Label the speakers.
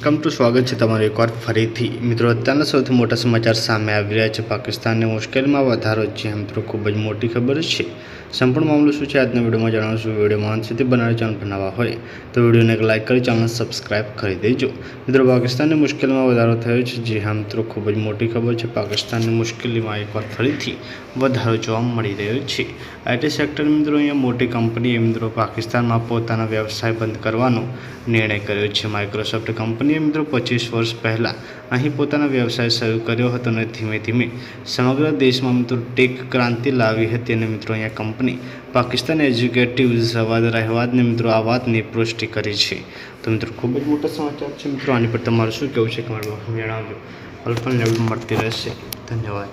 Speaker 1: Welcome to સ્વાગત છે તમારું એકવાર ફરીથી મિત્રો। અત્યારના સૌથી મોટા સમાચાર સામે આવી રહ્યા છે। પાકિસ્તાનની મુશ્કેલીમાં વધારો છે મિત્રો, ખૂબ જ મોટી ખબર છે। સંપૂર્ણ મામલો શું છે આજના વિડીયોમાં જણાવશું। વિડીયોમાં અંત સુધી બનાવી ચેનલ પર નવા હોય તો વિડીયોને એક લાઇક કરી ચેનલ સબસ્ક્રાઇબ કરી દેજો મિત્રો। પાકિસ્તાનની મુશ્કેલીમાં વધારો થયો છે। જી હા મિત્રો, ખૂબ જ મોટી ખબર છે। પાકિસ્તાનની મુશ્કેલીમાં એકવાર ફરીથી વધારો જોવા મળી રહ્યો છે। આઈટી સેક્ટર મિત્રો અહીંયા મોટી કંપનીએ મિત્રો પાકિસ્તાનમાં પોતાના વ્યવસાય બંધ કરવાનો નિર્ણય કર્યો છે। માઇક્રોસોફ્ટ કંપનીએ મિત્રો 25 વર્ષ પહેલાં અહીં પોતાનો વ્યવસાય શરૂ કર્યો હતો અને ધીમે ધીમે સમગ્ર દેશમાં મિત્રો ટેક ક્રાંતિ લાવી હતી અને મિત્રો અહીંયા કંપની પાકિસ્તાન એક્ઝિક્યુટિવ્સ જવાદ રહેવાદને મિત્રો આ વાતની પુષ્ટિ કરી છે। તો મિત્રો ખૂબ જ મોટા સમાચાર છે મિત્રો। આની પર તમારું શું કહેવું છે કમેન્ટ બોક્સમાં જણાવજો। અલ્પન લેવલ મળતી રહેશે। ધન્યવાદ।